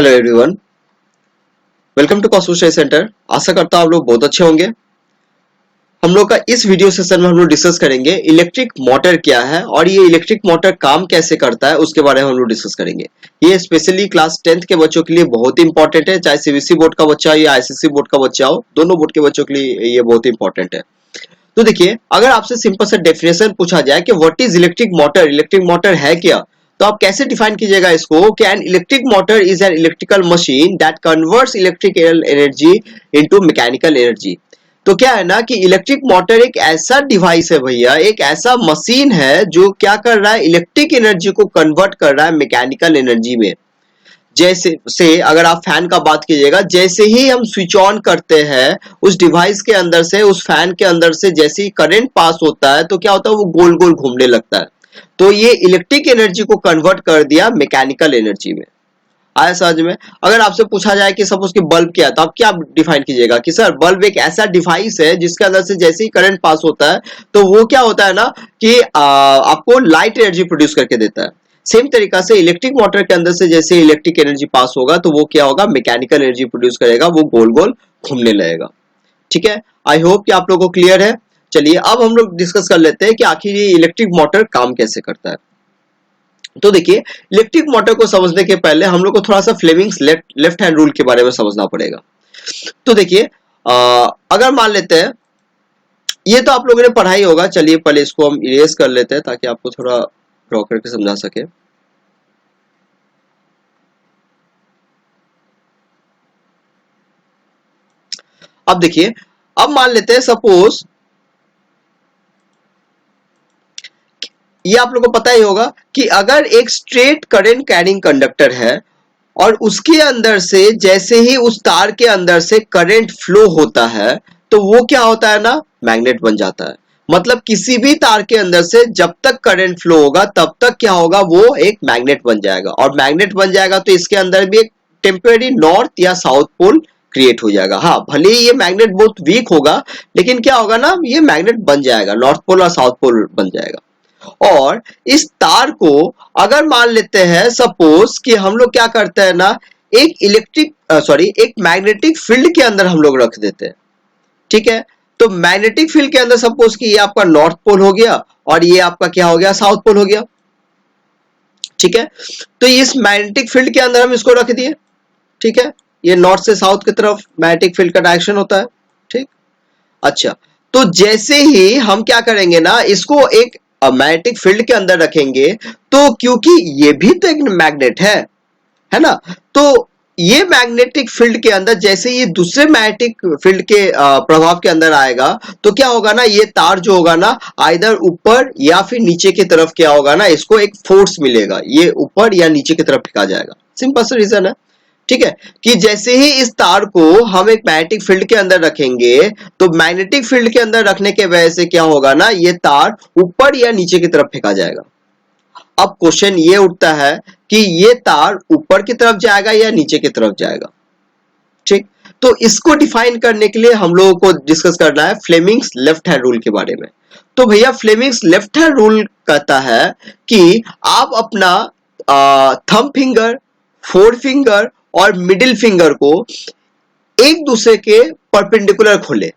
Hello everyone, welcome to Cosmo study centre. आशा करता हूँ आप लोग बहुत अच्छे होंगे। हम लोग का इस वीडियो सेशन में हम लोग डिस्कस करेंगे इलेक्ट्रिक मोटर क्या है और ये इलेक्ट्रिक मोटर काम कैसे करता है उसके बारे में हम लोग डिस्कस करेंगे। ये स्पेशली क्लास 10th के बच्चों के लिए बहुत इंपॉर्टेंट है, चाहे सीबीएसई बोर्ड का बच्चा हो या आईसीएसई बोर्ड का बच्चा हो, दोनों बोर्ड के बच्चों के लिए ये बहुत इंपॉर्टेंट है। तो देखिए, अगर आपसे सिंपल सा डेफिनेशन पूछा जाए कि व्हाट इज इलेक्ट्रिक मोटर है क्या, तो आप कैसे डिफाइन कीजिएगा इसको कि an electric motor is an electrical machine that converts electrical energy into mechanical energy. तो क्या है ना कि इलेक्ट्रिक मोटर एक ऐसा डिवाइस है भैया, एक ऐसा मशीन है जो क्या कर रहा है, इलेक्ट्रिक एनर्जी को कन्वर्ट कर रहा है मैकेनिकल एनर्जी में। जैसे से अगर आप फैन का बात कीजिएगा, जैसे ही हम स्विच ऑन करते हैं उस डिवाइस के अंदर से, उस फैन के अंदर से जैसे ही करंट पास होता है तो क्या होता है, वो गोल गोल घूमने लगता है। तो ये इलेक्ट्रिक एनर्जी को कन्वर्ट कर दिया मैकेनिकल एनर्जी में। आया समझ में? अगर आपसे पूछा जाए कि सपोज कि बल्ब क्या है, तो आप क्या डिफाइन कीजिएगा कि सर बल्ब एक ऐसा डिवाइस है जिसके अंदर से जैसे ही करंट पास होता है तो वो क्या होता है ना कि आपको लाइट एनर्जी प्रोड्यूस करके देता है। सेम तरीका से इलेक्ट्रिक मोटर के अंदर से जैसे इलेक्ट्रिक एनर्जी पास होगा तो वो क्या होगा, मैकेनिकल एनर्जी प्रोड्यूस करेगा, वो गोल गोल घूमने लगेगा। ठीक है, आई होप कि आप लोगों को क्लियर है। चलिए अब हम लोग डिस्कस कर लेते हैं कि आखिर ये इलेक्ट्रिक मोटर काम कैसे करता है। तो देखिए, इलेक्ट्रिक मोटर को समझने के पहले हम लोग को थोड़ा सा फ्लेमिंग्स लेफ्ट हैंड रूल के बारे में समझना पड़ेगा। तो देखिए, अगर मान लेते हैं, ये तो आप लोगों ने पढ़ा ही होगा, चलिए पहले इसको हम इरेज कर लेते हैं ताकि आपको थोड़ा ड्रॉ करके समझा सके। अब देखिए, अब मान लेते हैं सपोज, ये आप लोगों को पता ही होगा कि अगर एक स्ट्रेट करंट कैरिंग कंडक्टर है और उसके अंदर से जैसे ही उस तार के अंदर से करंट फ्लो होता है तो वो क्या होता है ना, मैग्नेट बन जाता है। मतलब किसी भी तार के अंदर से जब तक करंट फ्लो होगा तब तक क्या होगा, वो एक मैग्नेट बन जाएगा। और मैग्नेट बन जाएगा तो इसके अंदर भी एक टेम्परेरी नॉर्थ या साउथ पोल क्रिएट हो जाएगा। हाँ, भले ही ये मैग्नेट बहुत वीक होगा लेकिन क्या होगा ना, ये मैग्नेट बन जाएगा, नॉर्थ पोल और साउथ पोल बन जाएगा। और इस तार को अगर मान लेते हैं सपोज कि हम लोग क्या करते हैं ना, एक मैग्नेटिक फील्ड के अंदर हम लोग रख देते हैं। ठीक है, तो मैग्नेटिक फील्ड के अंदर सपोज कि ये आपका नॉर्थ पोल हो गया और ये आपका क्या हो गया, साउथ पोल हो गया। ठीक है, तो इस मैग्नेटिक फील्ड के अंदर हम इसको रख दिए। ठीक है, ये नॉर्थ से साउथ की तरफ मैग्नेटिक फील्ड का डायरेक्शन होता है। ठीक, अच्छा, तो जैसे ही हम क्या करेंगे ना, इसको एक मैग्नेटिक फील्ड के अंदर रखेंगे तो क्योंकि ये भी तो एक मैग्नेट है ना, तो ये मैग्नेटिक फील्ड के अंदर जैसे ये दूसरे मैग्नेटिक फील्ड के प्रभाव के अंदर आएगा तो क्या होगा ना, ये तार जो होगा ना आइदर ऊपर या फिर नीचे की तरफ क्या होगा ना, इसको एक फोर्स मिलेगा, ये ऊपर या नीचे की तरफ फेंका जाएगा। सिंपल सा रीजन है। ठीक है, कि जैसे ही इस तार को हम एक मैग्नेटिक फील्ड के अंदर रखेंगे तो मैग्नेटिक फील्ड के अंदर रखने के वजह से क्या होगा ना, ये तार ऊपर या नीचे की तरफ फेंका जाएगा। अब क्वेश्चन ये उठता है कि ये तार ऊपर की तरफ जाएगा या नीचे की तरफ जाएगा। ठीक, तो इसको डिफाइन करने के लिए हम लोगों को डिस्कस करना है फ्लेमिंग्स लेफ्ट हैंड रूल के बारे में। तो भैया फ्लेमिंग्स लेफ्ट हैंड रूल कहता है कि आप अपना थंब फिंगर, फोर फिंगर और मिडिल फिंगर को एक दूसरे के परपेंडिकुलर खोले।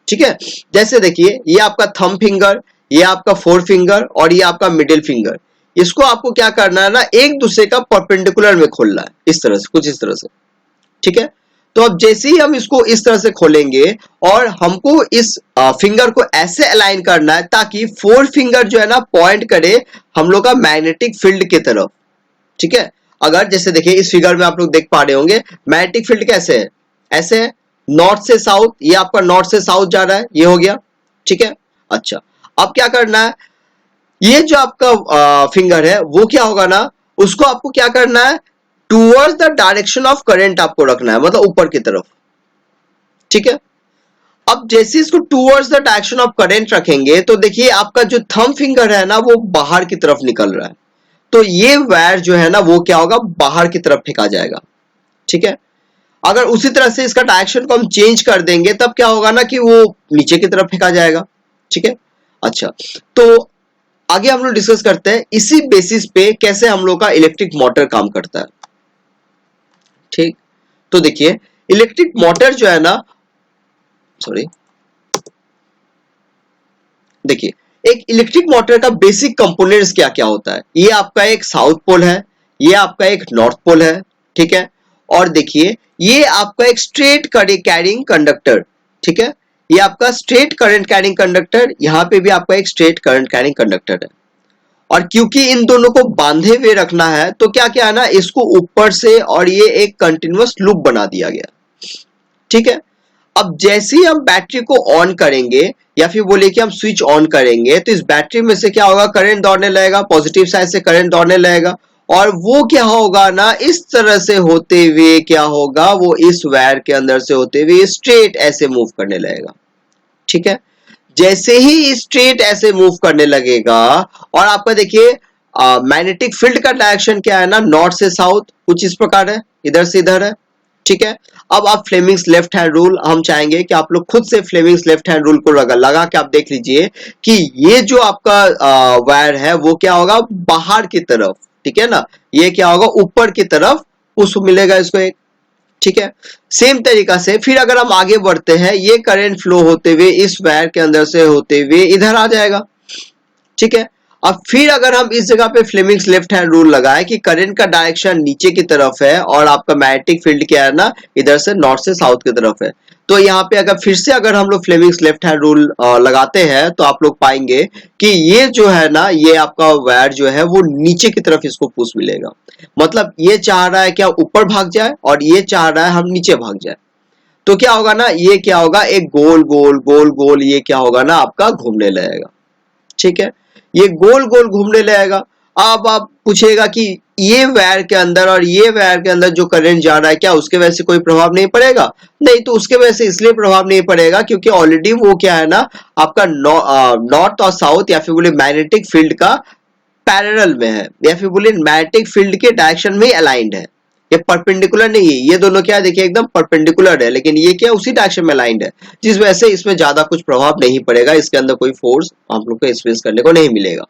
ठीक है, जैसे देखिए, ये आपका थंब फिंगर, ये आपका फोर फिंगर और ये आपका मिडिल फिंगर, इसको आपको क्या करना है ना, एक दूसरे का परपेंडिकुलर में खोलना है, इस तरह से, कुछ इस तरह से। ठीक है, तो अब जैसे ही हम इसको इस तरह से खोलेंगे और हमको इस फिंगर को ऐसे अलाइन करना है ताकि फोर फिंगर जो है ना पॉइंट करे हम लोग का मैग्नेटिक फील्ड की तरफ। ठीक है, अगर जैसे देखिए इस फिगर में आप लोग देख पा रहे होंगे मैग्नेटिक फील्ड कैसे है, ऐसे है, नॉर्थ से साउथ, ये आपका नॉर्थ से साउथ जा रहा है, ये हो गया। ठीक है, अच्छा, अब क्या करना है, ये जो आपका फिंगर है वो क्या होगा ना, उसको आपको क्या करना है, towards the direction of current आपको रखना है, मतलब ऊपर की तरफ। ठीक है, अब जैसे इसको towards the direction of current रखेंगे तो देखिए आपका जो थंब फिंगर है ना वो बाहर की तरफ निकल रहा है, तो ये वायर जो है ना वो क्या होगा, बाहर की तरफ फेंका जाएगा। ठीक है, अगर उसी तरह से इसका डायरेक्शन को हम चेंज कर देंगे तब क्या होगा ना कि वो नीचे की तरफ फेंका जाएगा। ठीक है, अच्छा, तो आगे हम लोग डिस्कस करते हैं इसी बेसिस पे कैसे हम लोग का इलेक्ट्रिक मोटर काम करता है। ठीक, तो देखिए इलेक्ट्रिक मोटर जो है ना, सॉरी, देखिए एक इलेक्ट्रिक मोटर का बेसिक कंपोनेंट्स क्या क्या होता है। ये आपका एक साउथ पोल है, ये आपका एक नॉर्थ पोल है, ठीक है। और देखिए ये आपका एक स्ट्रेट कैरिंग कंडक्टर, ठीक है, ये आपका स्ट्रेट करंट कैरिंग कंडक्टर, यहाँ पे भी आपका एक स्ट्रेट करंट कैरिंग कंडक्टर है। और क्योंकि इन दोनों को बांधे हुए रखना है तो क्या क्या है ना, इसको ऊपर से और ये एक कंटिन्यूअस लूप बना दिया गया, ठीक है। अब जैसे ही हम बैटरी को ऑन करेंगे या फिर बोले कि हम स्विच ऑन करेंगे तो इस बैटरी में से क्या होगा, करंट दौड़ने लगेगा, पॉजिटिव साइड से करंट दौड़ने लगेगा और वो क्या होगा ना, इस तरह से होते हुए क्या होगा, वो इस वायर के अंदर से होते हुए स्ट्रेट ऐसे मूव करने लगेगा, ठीक है। जैसे ही स्ट्रेट ऐसे मूव करने लगेगा और आपका देखिए मैग्नेटिक फील्ड का डायरेक्शन क्या है ना, नॉर्थ से साउथ कुछ इस प्रकार है, इधर से इधर है, ठीक है। अब आप फ्लेमिंग्स लेफ्ट हैंड रूल, हम चाहेंगे कि आप लोग खुद से फ्लेमिंग्स लेफ्ट हैंड रूल को लगा के आप देख लीजिए कि ये जो आपका वायर है वो क्या होगा, बाहर की तरफ, ठीक है ना, ये क्या होगा, ऊपर की तरफ पुश मिलेगा इसको एक, ठीक है। सेम तरीका से फिर अगर हम आगे बढ़ते हैं, ये करंट फ्लो होते हुए इस वायर के अंदर से होते हुए इधर आ जाएगा, ठीक है। अब फिर अगर हम इस जगह पे फ्लेमिंग्स लेफ्ट हैंड रूल लगाए कि करंट का डायरेक्शन नीचे की तरफ है और आपका मैग्नेटिक फील्ड क्या है ना, इधर से नॉर्थ से साउथ की तरफ है, तो यहाँ पे अगर फिर से अगर हम लोग फ्लेमिंग्स लेफ्ट हैंड रूल लगाते हैं तो आप लोग पाएंगे कि ये जो है ना, ये आपका वायर जो है वो नीचे की तरफ इसको पुश मिलेगा। मतलब ये चाह रहा है कि हम ऊपर भाग जाए और ये चाह रहा है हम नीचे भाग जाए, तो क्या होगा ना, ये क्या होगा, एक गोल गोल गोल गोल ये क्या होगा ना, आपका घूमने लगेगा, ठीक है। ये गोल गोल घूमने लगेगा। अब आप पूछेगा कि ये वायर के अंदर और ये वायर के अंदर जो करंट जा रहा है क्या उसके वजह से कोई प्रभाव नहीं पड़ेगा? नहीं, तो उसके वजह से इसलिए प्रभाव नहीं पड़ेगा क्योंकि ऑलरेडी वो क्या है ना, आपका नॉर्थ और साउथ या फिर बोले मैग्नेटिक फील्ड का पैरेलल में है, या फिर बोले मैग्नेटिक फील्ड के डायरेक्शन में अलाइंड है। ये परपेंडिकुलर नहीं है, ये दोनों क्या देखिए एकदम परपेंडिकुलर है, लेकिन ये क्या उसी डायरेक्शन में अलाइंड है, जिस वजह से इसमें ज्यादा कुछ प्रभाव नहीं पड़ेगा, इसके अंदर कोई फोर्स हम लोग को एक्सपीरियंस करने को नहीं मिलेगा।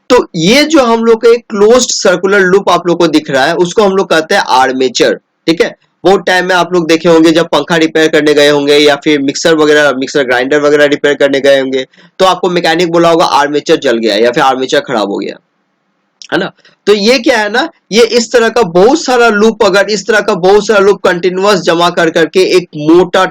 तो ये जो हम लोग का एक क्लोज्ड सर्कुलर लूप आप लोग को दिख रहा है उसको हम लोग कहते हैं आर्मेचर, ठीक है। बहुत टाइम में आप लोग देखे होंगे जब पंखा रिपेयर करने गए होंगे या फिर मिक्सर वगैरह, मिक्सर ग्राइंडर वगैरह रिपेयर करने गए होंगे तो आपको मैकेनिक बोला होगा आर्मेचर जल गया या फिर आर्मेचर खराब हो गया, है ना। तो ये क्या है ना, ये इस तरह का बहुत सारा लूप, अगर इस तरह का बहुत सारा लूप कंटिन्यूअस जमा कर करके एक मोटा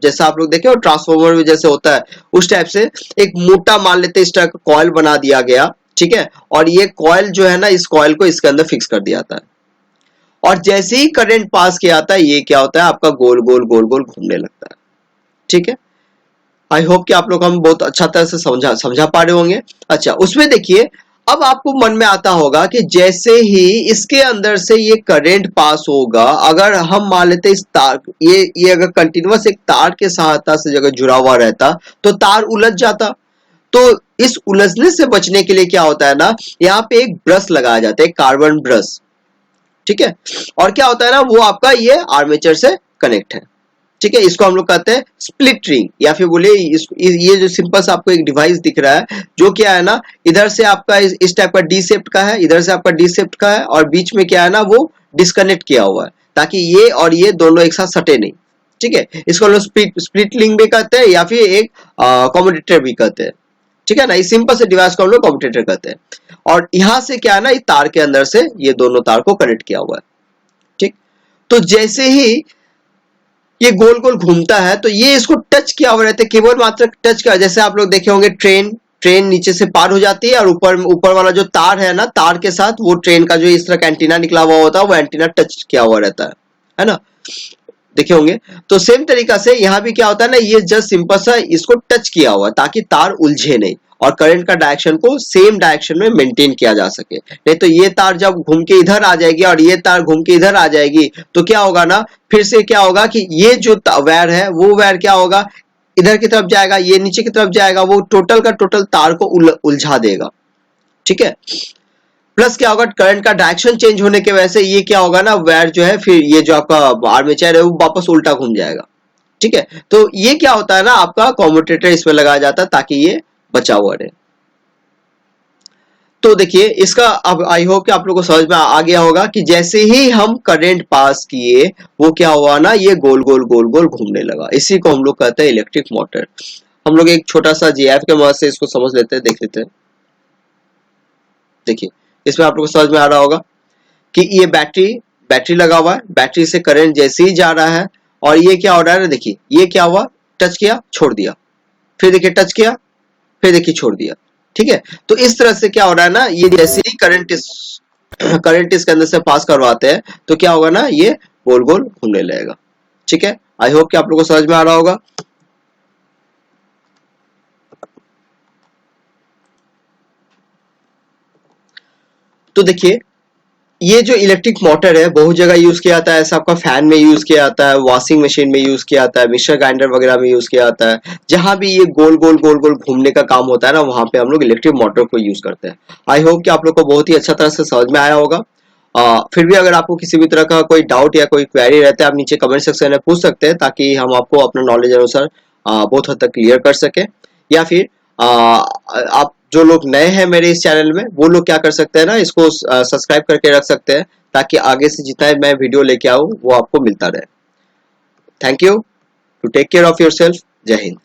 जैसा आप लोग देखे हो ट्रांसफार्मर में जैसे होता है उस टाइप से एक मोटा मान लेते इस तरह का कॉइल बना दिया गया, ठीक है। और ये कॉइल जो है ना, इस कॉइल को इसके अंदर फिक्स कर दिया जाता है और जैसे ही करंट पास किया जाता है ये क्या होता है, आपका गोल गोल गोल गोल घूमने लगता है, ठीक है। आई होप कि आप लोग हम बहुत अच्छा तरह से समझा पा रहे होंगे। अच्छा, उसमें देखिए अब आपको मन में आता होगा कि जैसे ही इसके अंदर से ये करंट पास होगा, अगर हम मान लेते इस तार, ये अगर कंटिन्यूअस एक तार के सहायता से अगर जुड़ा हुआ रहता तो तार उलझ जाता। तो इस उलझने से बचने के लिए क्या होता है ना, यहाँ पे एक ब्रश लगाया जाता है, कार्बन ब्रश, ठीक है। और क्या होता है ना, वो आपका ये आर्मेचर से कनेक्ट है, ठीक है। इसको हम लोग कहते हैं स्प्लिट रिंग, या फिर बोले ये जो सिंपल सा आपको एक डिवाइस दिख रहा है जो क्या है ना, इधर से आपका इस टाइप का डी शेप्ड का है, इधर से आपका डी शेप्ड का है और बीच में क्या है ना वो डिस्कनेक्ट किया हुआ है ताकि ये और ये दोनों एक साथ सटे नहीं, ठीक है। इसको हम लोग स्प्लिट रिंग भी कहते हैं या फिर एक कम्यूटेटर भी कहते हैं, ठीक है ना। इस सिंपल से डिवाइस को हम लोग कम्यूटेटर कहते हैं। और यहां से क्या है ना, इस तार के अंदर से ये दोनों तार को कनेक्ट किया हुआ है, ठीक। तो जैसे ही ये गोल गोल घूमता है तो ये इसको टच किया हुआ रहता है, केवल मात्र टच किया, जैसे आप लोग देखे होंगे ट्रेन नीचे से पार हो जाती है और ऊपर वाला जो तार है ना, तार के साथ वो ट्रेन का जो इस तरह का एंटीना निकला हुआ होता है वो एंटीना टच किया हुआ रहता है ना, देखे होंगे। तो सेम तरीका से यहाँ भी क्या होता है ना, ये जस्ट सिंपल सा इसको टच किया हुआ ताकि तार उलझे नहीं और करंट का डायरेक्शन को सेम डायरेक्शन में मेंटेन किया जा सके। नहीं तो ये तार जब घूम के इधर आ जाएगी और ये तार घूम के इधर आ जाएगी तो क्या होगा ना, फिर से क्या होगा कि ये जो वायर है वो वायर क्या होगा, इधर की तरफ जाएगा, ये नीचे की तरफ जाएगा, वो टोटल का टोटल तार को उलझा देगा, ठीक है। प्लस क्या होगा, करंट का डायरेक्शन चेंज होने की वजह से ये क्या होगा ना, वायर जो है फिर ये जो आपका आर्मेचर है वो वापस उल्टा घूम जाएगा, ठीक है। तो ये क्या होता है ना, आपका कम्यूटेटर इसमें लगाया जाता है ताकि ये बचा हुआ रहे। तो देखिए इसका अब आई होप कि आप लोगों को समझ में आ गया होगा कि जैसे ही हम करंट पास किए वो क्या हुआ ना, ये गोल गोल गोल गोल घूमने लगा। इसी को हम लोग कहते हैं इलेक्ट्रिक मोटर। हम लोग एक छोटा सा जीएफ के मदद से इसको समझ लेते हैं, देख लेते हैं। देखिए इसमें आप लोग को समझ में आ रहा होगा कि ये बैटरी बैटरी लगा हुआ है, बैटरी से करंट जैसे ही जा रहा है और ये क्या हो रहा है, देखिए ये क्या हुआ, टच किया छोड़ दिया, फिर देखिए टच किया, फिर देखिए छोड़ दिया। ठीक है, तो इस तरह से क्या हो रहा है ना, ये जैसे ही करंट इसके अंदर से पास करवाते हैं तो क्या होगा ना, ये गोल गोल घूमने लगेगा। ठीक है, आई होप कि आप लोगों को समझ में आ रहा होगा। तो देखिए ये जो इलेक्ट्रिक मोटर है बहुत जगह यूज किया जाता है, ऐसा आपका फैन में यूज किया जाता है, वॉशिंग मशीन में यूज किया जाता है, मिक्सर ग्राइंडर वगैरह में यूज किया जाता है। जहां भी ये गोल गोल गोल गोल घूमने का काम होता है ना, वहां पे हम लोग इलेक्ट्रिक मोटर को यूज करते हैं। आई होप कि आप लोग को बहुत ही अच्छा तरह से समझ में आया होगा। फिर भी अगर आपको किसी भी तरह का कोई डाउट या कोई क्वेरी रहता है, आप नीचे कमेंट सेक्शन में पूछ सकते हैं, ताकि हम आपको अपना नॉलेज अनुसार बहुत हद तक क्लियर कर सके। या फिर आप जो लोग नए हैं मेरे इस चैनल में, वो लोग क्या कर सकते हैं ना, इसको सब्सक्राइब करके रख सकते हैं, ताकि आगे से जितना मैं वीडियो लेके आऊँ वो आपको मिलता रहे। Thank you, to take care of yourself. Jai Hind.